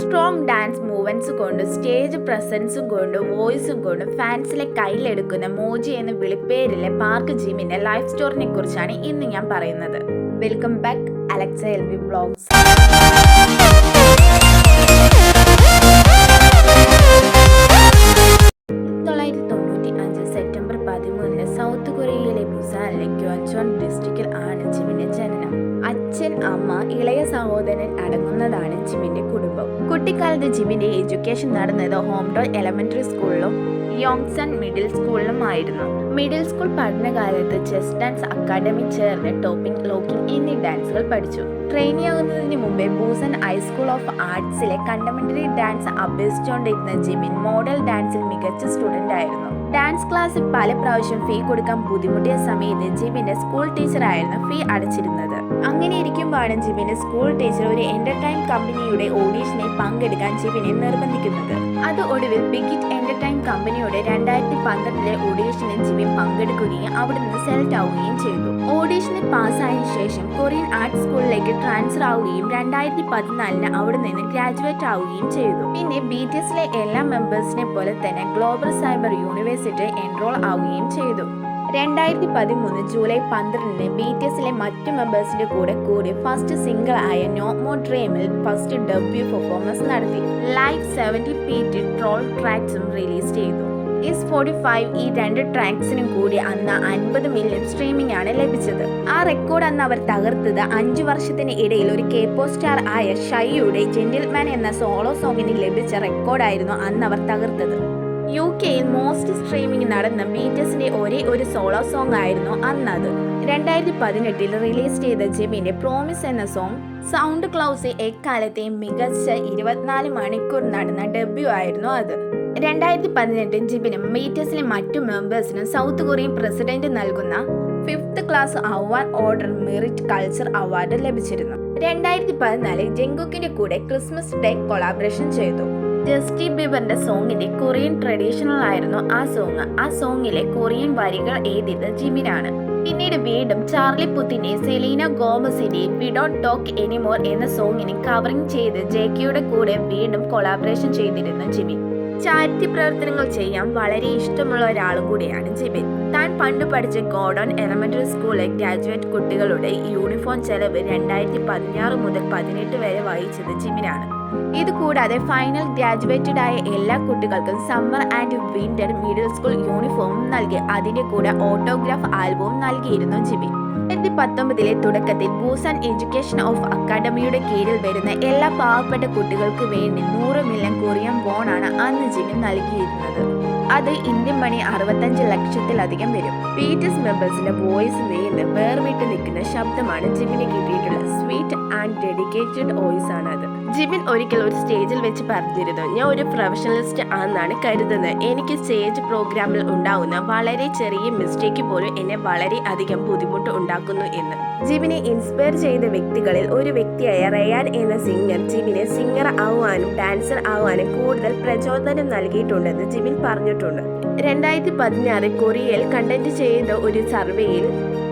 Strong dance movements കൊണ്ട് stage പ്രസൻസും കൊണ്ട് വോയിസും കൊണ്ട് ഫാൻസിലെ കയ്യിലെടുക്കുന്ന മോജി എന്ന വിളിപ്പേരിലെ പാർക്ക് ജിമിന്റെ ലൈഫ് സ്റ്റോറിനെ കുറിച്ചാണ് ഇന്ന് ഞാൻ പറയുന്നത്. Welcome back Alexa LV vlogs. September 13 south കൊറിയയിലെ ബുസാനിലെ ക്യോഞ്ചോൺ ഡിസ്ട്രിക്റ്റിൽ ആണ് ജിമിന്റെ ജനനം. അച്ഛൻ, അമ്മ, ഇളയ സഹോദരൻ അടങ്ങുന്നതാണ് ജിമിന്റെ കുടുംബം. കുട്ടിക്കാലത്ത് ജിമിന്റെ എഡ്യൂക്കേഷൻ നടന്നത് ഹോംടോൺ എലമെന്ററി സ്കൂളിലും യോങ്സൺ മിഡിൽ സ്കൂളിലുമായിരുന്നു. മിഡിൽ സ്കൂൾ പഠനകാലത്ത് ചെസ് ഡാൻസ് അക്കാദമി ചേർന്ന് ടോപ്പിംഗ്, ലോക്കിംഗ് എന്നീ ഡാൻസുകൾ പഠിച്ചു. ട്രെയിനിയാകുന്നതിന് മുമ്പേ ബൂസൺ ഹൈസ്കൂൾ ഓഫ് ആർട്സിലെ കണ്ടംപററി ഡാൻസ് അഭ്യസിച്ചുകൊണ്ടിരുന്ന ജിമിൻ മോഡൽ ഡാൻസിൽ മികച്ച സ്റ്റുഡന്റ് ആയിരുന്നു. ഡാൻസ് ക്ലാസ്സിൽ പല പ്രാവശ്യം ഫീ കൊടുക്കാൻ ബുദ്ധിമുട്ടിയ സമയത്ത് ജിമിന്റെ സ്കൂൾ ടീച്ചറായിരുന്നു ഫീ അടച്ചിരുന്നത്. അങ്ങനെ ഇരിക്കുമ്പോഴാണ് ജിമിന്റെ സ്കൂൾ ടീച്ചർ ഒരു എന്റർടൈൻ കമ്പനിയുടെ ഓഡീഷനിൽ പങ്കെടുക്കാൻ ജിമിനെ നിർബന്ധിക്കുന്നത്. അത് ഒടുവിൽ ബിഗിറ്റ് എന്റർടൈൻ കമ്പനിയുടെ 2012 ഓഡീഷനിൽ ജിമിൻ പങ്കെടുക്കുകയും അവിടെ നിന്ന് സെലക്ട് ആവുകയും ചെയ്തു. ഓഡീഷനിൽ പാസ്സായതിനു ശേഷം കൊറിയൻ ആർട്ട് സ്കൂളിലേക്ക് ട്രാൻസ്ഫർ ആവുകയും 2014 അവിടെ നിന്ന് ഗ്രാജുവേറ്റ് ആവുകയും ചെയ്തു. പിന്നെ BTSലെ എല്ലാ മെമ്പേഴ്സിനെ പോലെ തന്നെ ഗ്ലോബൽ സൈബർ യൂണിവേഴ്സിറ്റി എൻറോൾ ആവുകയും ചെയ്തു. 2013 ജൂലൈ 12 BTSലെ മറ്റു മെമ്പേഴ്സിന്റെ കൂടി ഫസ്റ്റ് സിംഗിൾ ആയ നോ മോർ ഡ്രീമിൽ ഫസ്റ്റ് ഡെബ്യൂ പെർഫോമൻസ് നടത്തി. ലൈവ് 70 ട്രോൾ ട്രാക്സും റിലീസ് ചെയ്തു. ഈസ് 45 ഈ 2 ട്രാക്സിനും കൂടി അന്ന് 50 മില്യൺ സ്ട്രീമിംഗ് ആണ് ലഭിച്ചത്. ആ റെക്കോർഡ് അന്ന് അവർ തകർത്തത് 5 വർഷത്തിന് ഇടയിൽ ഒരു കേപ്പോ സ്റ്റാർ ആയ ഷൈയുടെ ജെന്റിൽമാൻ എന്ന സോളോ സോങ്ങിന് ലഭിച്ച റെക്കോർഡായിരുന്നു അന്ന് അവർ തകർത്തത്. UK-യിൽ മോസ്റ്റ് സ്ട്രീമിംഗ് നടന്ന BTSന്റെ ഒരേ ഒരു സോളോ സോങ് ആയിരുന്നു അന്നത്. 2018 റിലീസ് ചെയ്ത ജിമിന്റെ പ്രോമിസ് എന്ന സോങ് സൗണ്ട് ക്ലൗസ് എക്കാലത്തെയും മികച്ച 24 മണിക്കൂർ നടന്ന ഡെബ്യൂ ആയിരുന്നു അത്. 2018 ജിമിനും BTSലെ മറ്റു മെമ്പേഴ്സിനും സൗത്ത് കൊറിയൻ പ്രസിഡന്റ് നൽകുന്ന 5th class award order merit culture award ലഭിച്ചിരുന്നു. 2014 ജംഗുക്കിന്റെ കൂടെ ക്രിസ്മസ് ഡേ കൊളാബറേഷൻ ചെയ്തു. ജസ്റ്റിൻ ബീബറിന്റെ സോങ്ങിന്റെ കൊറിയൻ ട്രഡീഷണൽ ആയിരുന്നു ആ സോങ്. ആ സോങ്ങിലെ കൊറിയൻ വരികൾ എഴുതിയത് ജിമിനാണ്. പിന്നീട് വീണ്ടും ചാർലി പുത്തിന്റെ സെലീന ഗോമസിന്റെ വി ഡോണ്ട് ടോക്ക് എനിമോർ എന്ന സോങ്ങിനെ കവറിംഗ് ചെയ്ത് ജെക്കിയുടെ കൂടെ വീണ്ടും കൊളാബറേഷൻ ചെയ്തിരുന്നു ജിമിൻ. ചാരിറ്റി പ്രവർത്തനങ്ങൾ ചെയ്യാൻ വളരെ ഇഷ്ടമുള്ള ഒരാളും കൂടിയാണ് ജിമിൻ. താൻ പണ്ട് പഠിച്ച ഗോഡോൺ എലമെന്ററി സ്കൂളിലെ ഗ്രാജുവേറ്റ് കുട്ടികളുടെ യൂണിഫോം ചെലവ് 2016 മുതൽ 18 വരെ വഹിച്ചത് ജിമിനാണ്. ഇതുകൂടാതെ ഫൈനൽ ഗ്രാജുവേറ്റഡ് ആയ എല്ലാ കുട്ടികൾക്കും summer and winter middle school യൂണിഫോമും നൽകി. അതിന്റെ കൂടെ ഓട്ടോഗ്രാഫ് ആൽബവും നൽകിയിരുന്നു ജിമിൻ. 2019 തുടക്കത്തിൽ ബൂസാൻ എഡ്യൂക്കേഷൻ ഓഫ് അക്കാദമിയുടെ കീഴിൽ വരുന്ന എല്ലാ പാവപ്പെട്ട കുട്ടികൾക്ക് വേണ്ടി 100 മില്യൺ കൊറിയൻ വോൺ ആണ് അന്ന് ജിമിൻ നൽകിയിരുന്നത്. അത് ഇന്ത്യൻ മണി 65 ലക്ഷത്തിലധികം വരും. BTS മെമ്പേഴ്സിന്റെ വോയിസ് വീണ് വേർവിട്ട് നിൽക്കുന്ന ശബ്ദമാണ് ജിമിന് കിട്ടിയിട്ടുള്ള സ്വീറ്റ് ആൻഡ് ഡെഡിക്കേറ്റഡ് വോയിസ് ആണ് അത്. ജിമിൻ ഒരിക്കൽ ഒരു സ്റ്റേജിൽ വെച്ച് പറഞ്ഞിരുന്നു, ഞാൻ ഒരു പ്രൊഫഷണലിസ്റ്റ് ആണെന്നാണ് കരുതുന്നത്. എനിക്ക് സ്റ്റേജ് പ്രോഗ്രാമിൽ ഉണ്ടാകുന്ന വളരെ ചെറിയ മിസ്റ്റേക്ക് പോലും എന്നെ വളരെ അധികം ബുദ്ധിമുട്ട് ഉണ്ടാക്കുന്നു എന്ന്. ജിമിനെ ഇൻസ്പയർ ചെയ്ത വ്യക്തികളിൽ ഒരു വ്യക്തിയായ റയാൻ എന്ന സിംഗർ ജിമിനെ സിംഗർ ആവാനും ഡാൻസർ ആവാനും കൂടുതൽ പ്രചോദനം നൽകിയിട്ടുണ്ടെന്ന് ജിമിൻ പറഞ്ഞിട്ടുണ്ട്. 2016 കൊറിയയിൽ കണ്ടക്ട് ചെയ്ത ഒരു സർവേയിൽ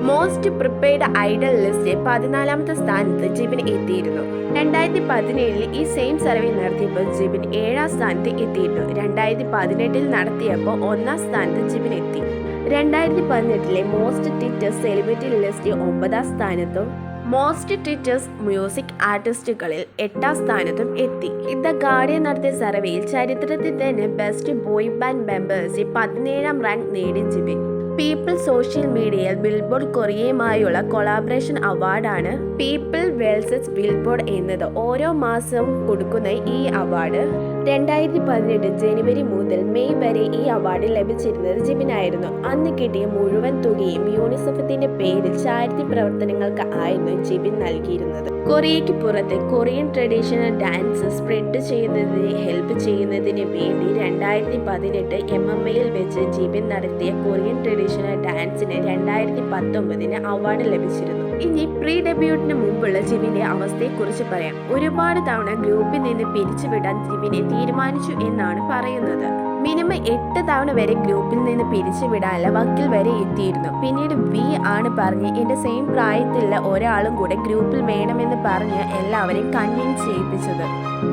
മോസ്റ്റ് പ്രിപ്പയർഡ് ഐഡൽ ലിസ്റ്റ് 14ാമത്തെ സ്ഥാനത്ത് ജിമിൻ എത്തിയിരുന്നു. 2017 ഈ സെയിം സർവേ നടത്തിയപ്പോൾ ജിമിൻ 7ാം സ്ഥാനത്ത് എത്തിയിരുന്നു. 2018 നടത്തിയപ്പോൾ 1ാം സ്ഥാനത്ത് ജിമിൻ എത്തി. 2018 മോസ്റ്റ് ട്വിറ്റേഴ്സ് സെലിബ്രിറ്റി ലിസ്റ്റ് 9ാം സ്ഥാനത്തും മോസ്റ്റ് ട്വിറ്റേഴ്സ് മ്യൂസിക് ആർട്ടിസ്റ്റുകളിൽ 8ാം സ്ഥാനത്തും എത്തി. ദ ഗാർഡിയൻ നടത്തിയ സർവേയിൽ ചരിത്രത്തിൽ തന്നെ ബെസ്റ്റ് ബോയ് ബാൻഡ് മെമ്പേഴ്സിൽ 17ാം റാങ്ക് നേടി ജിമിൻ. പീപ്പിൾ സോഷ്യൽ മീഡിയയിൽ ബിൽബോർഡ് കൊറിയയുമായുള്ള കൊളാബറേഷൻ അവാർഡാണ് പീപ്പിൾ വേഴ്സസ് ബിൽബോർഡ് എന്നത്. ഓരോ മാസവും കൊടുക്കുന്ന ഈ അവാർഡ് 2018 ജനുവരി മുതൽ മെയ് വരെ ഈ അവാർഡ് ലഭിച്ചിരുന്നത് ജിമിനായിരുന്നു. അന്ന് കിട്ടിയ മുഴുവൻ തുകയും യൂണിസെഫിന്റെ പേരിൽ ചാരിറ്റി പ്രവർത്തനങ്ങൾക്ക് ആയിരുന്നു ജിമിൻ നൽകിയിരുന്നത്. കൊറിയയ്ക്ക് പുറത്ത് കൊറിയൻ ട്രഡീഷണൽ ഡാൻസ് സ്പ്രെഡ് ചെയ്യുന്നതിന് ഹെൽപ്പ് ചെയ്യുന്നതിന് വേണ്ടി 2018 MMA-യിൽ വെച്ച് ജിമിൻ നടത്തിയ കൊറിയൻ ട്രഡീഷണൽ ഡാൻസിന് 2019 അവാർഡ് ലഭിച്ചിരുന്നു. ഇനി പ്രീ ഡെബ്യൂട്ടിന് മുമ്പുള്ള ജിമിന്റെ അവസ്ഥയെക്കുറിച്ച് പറയാം. ഒരുപാട് തവണ ഗ്രൂപ്പിൽ നിന്ന് പിരിച്ചുവിടാൻ ജിമിനെ തീരുമാനിച്ചു എന്നാണ് പറയുന്നത്. മിനിമം 8 തവണ വരെ ഗ്രൂപ്പിൽ നിന്ന് പിരിച്ചുവിടാനുള്ള വക്കിൽ വരെ എത്തിയിരുന്നു. പിന്നീട് വി ആണ് പറഞ്ഞ് എൻ്റെ സെയിം പ്രായത്തിലുള്ള ഒരാളും കൂടെ ഗ്രൂപ്പിൽ വേണമെന്ന് പറഞ്ഞ് എല്ലാവരെയും കൺവിൻസ് ചെയ്യിപ്പിച്ചത്.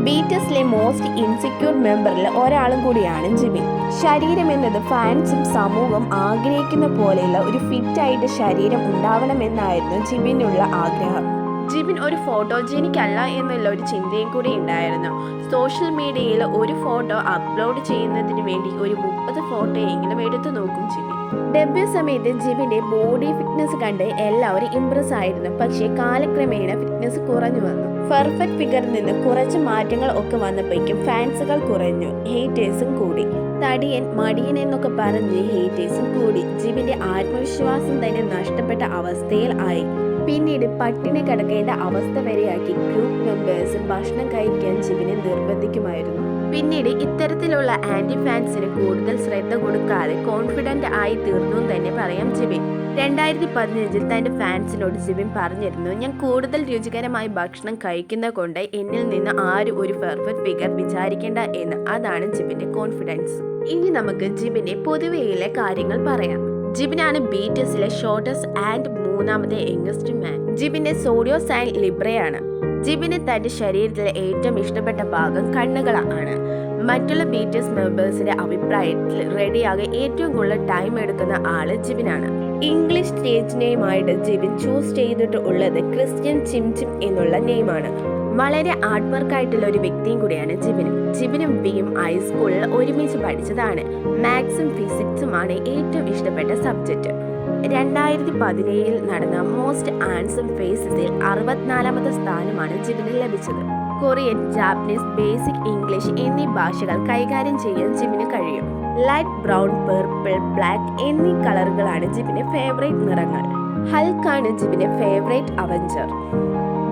ബിടിഎസിലെ മോസ്റ്റ് ഇൻസെക്യൂർ മെമ്പറിൽ ഒരാളും കൂടിയാണ് ജിബിൻ. ശരീരം എന്നത് ഫാൻസും സമൂഹം ആഗ്രഹിക്കുന്ന പോലെയുള്ള ഒരു ഫിറ്റായിട്ട് ശരീരം ഉണ്ടാവണമെന്നായിരുന്നു ജിബിനുള്ള ആഗ്രഹം. ജിബിൻ ഒരു ഫോട്ടോജനിക് അല്ല എന്നുള്ള ഒരു ചിന്തയും കൂടി ഉണ്ടായിരുന്നു. സോഷ്യൽ മീഡിയയിൽ ഒരു ഫോട്ടോ അപ്ലോഡ് ചെയ്യുന്നതിന് വേണ്ടി ഒരു 30 ഫോട്ടോ എങ്കിലും എടുത്തു നോക്കും ജിബിൻ. ഡെബ്യൂ സമയത്ത് ജിബിന്റെ ബോഡി ഫിറ്റ്നസ് കണ്ട് എല്ലാവരും ഇംപ്രസ് ആയിരുന്നു. പക്ഷേ കാലക്രമേണ ഫിറ്റ്നസ് കുറഞ്ഞു വന്നു. പെർഫെക്റ്റ് ഫിഗറിൽ നിന്ന് കുറച്ച് മാറ്റങ്ങൾ ഒക്കെ വന്നപ്പോഴേക്കും ഫാൻസുകൾ കുറഞ്ഞു, ഹേറ്റേഴ്സും കൂടി. തടിയൻ മടിയൻ എന്നൊക്കെ പറഞ്ഞ് ഹേറ്റേഴ്സും കൂടി. ജിബിന്റെ ആത്മവിശ്വാസം തന്നെ നഷ്ടപ്പെട്ട അവസ്ഥയിൽ ആയി. പിന്നീട് പട്ടിണി കിടക്കേണ്ട അവസ്ഥ വരെയാക്കി ഗ്രൂപ്പ് മെമ്പേഴ്സ് ഭക്ഷണം കഴിക്കാൻ ജിബിനെ നിർബന്ധിക്കുമായിരുന്നു. പിന്നീട് ഇത്തരത്തിലുള്ള ആന്റി ഫാൻസിന് കൂടുതൽ ശ്രദ്ധ കൊടുക്കാതെ കോൺഫിഡന്റ് ആയി തീർന്നു തന്നെ പറയാം ജിബിൻ. 2015 തന്റെ ഫാൻസിനോട് ജിബിൻ പറഞ്ഞിരുന്നു, ഞാൻ കൂടുതൽ രുചികരമായി ഭക്ഷണം കഴിക്കുന്ന കൊണ്ട് എന്നിൽ നിന്ന് ആരും ഒരു പെർഫെക്റ്റ് ഫിഗർ വിചാരിക്കേണ്ട എന്ന്. അതാണ് ജിബിന്റെ കോൺഫിഡൻസ്. ഇനി നമുക്ക് ജിബിന്റെ പൊതുവെയിലെ കാര്യങ്ങൾ പറയാം. ജിബിനാണ് ബിടിഎസിലെ ഷോർട്ടസ്റ്റ് ആൻഡ് മൂന്നാമത്തെ യങ്ങസ്റ്റ് മാൻ. ജിബിന്റെ സോഡിയോ സൈൻ ലിബ്രയാണ്. ജിബിന് തന്റെ ശരീരത്തിലെ ഏറ്റവും ഇഷ്ടപ്പെട്ട ഭാഗം കണ്ണുകളാണ്. മറ്റുള്ള ബിടിഎസ് മെമ്പേഴ്സിന്റെ അഭിപ്രായത്തിൽ റെഡിയാകാൻ ഏറ്റവും കൂടുതൽ ടൈം എടുക്കുന്ന ആള് ജിബിനാണ്. ഇംഗ്ലീഷ് സ്റ്റേജ് നെയിമായിട്ട് ജിബിൻ ചൂസ് ചെയ്തിട്ടുള്ളത് ക്രിസ്ത്യൻ ചിംചിം എന്നുള്ള നെയിമാണ്. വളരെ ആർട്ട് വർക്കായിട്ടുള്ള ഒരു വ്യക്തിയും കൂടിയാണ് ജിബിനും വിയും ഹൈസ്കൂളിൽ ഒരുമിച്ച് പഠിച്ചതാണ്. മാത്സും ഫിസിക്സുമാണ് ഏറ്റവും ഇഷ്ടപ്പെട്ട സബ്ജക്റ്റ്. 2017 നടന്ന മോസ്റ്റ് ആൻസം ഫേസസിൽ 64ാമത്തെ സ്ഥാനമാണ് ജിബിന് ലഭിച്ചത്. കൊറിയൻ, ജാപ്പനീസ്, ബേസിക് ഇംഗ്ലീഷ് എന്നീ ഭാഷകൾ കൈകാര്യം ചെയ്യാൻ ജിബിന് കഴിയും. ലൈറ്റ് ബ്രൗൺ, പർപ്പിൾ, ബ്ലാക്ക് എന്നീ കളറുകളാണ് ജിബിന്റെ ഫേവറേറ്റ് നിറങ്ങൾ. ഹൾക്കാണ് ജിബിന്റെ ഫേവറേറ്റ് അവഞ്ചർ.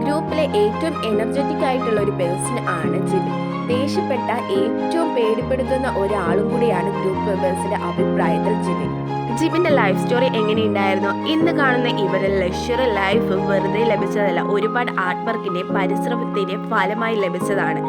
ഗ്രൂപ്പിലെ ഏറ്റവും എനർജറ്റിക് ആയിട്ടുള്ള ഒരു പേഴ്സൺ ആണ് ജിബിൻ. ദേഷ്യപ്പെട്ട ഏറ്റവും പേടിപ്പെടുത്തുന്ന ഒരാളും കൂടിയാണ് ഗ്രൂപ്പ് മെമ്പേഴ്സിന്റെ അഭിപ്രായത്തിൽ ജിബിന്റെ ലൈഫ് സ്റ്റോറി എങ്ങനെയുണ്ടായിരുന്നു? ഇന്ന് കാണുന്ന ഇവരുടെ ലക്ഷറി ലൈഫ് വെറുതെ ലഭിച്ചതല്ല, ഒരുപാട് ആർട്ട് വർക്കിന്റെ പരിശ്രമത്തിന്റെ ഫലമായി ലഭിച്ചതാണ്.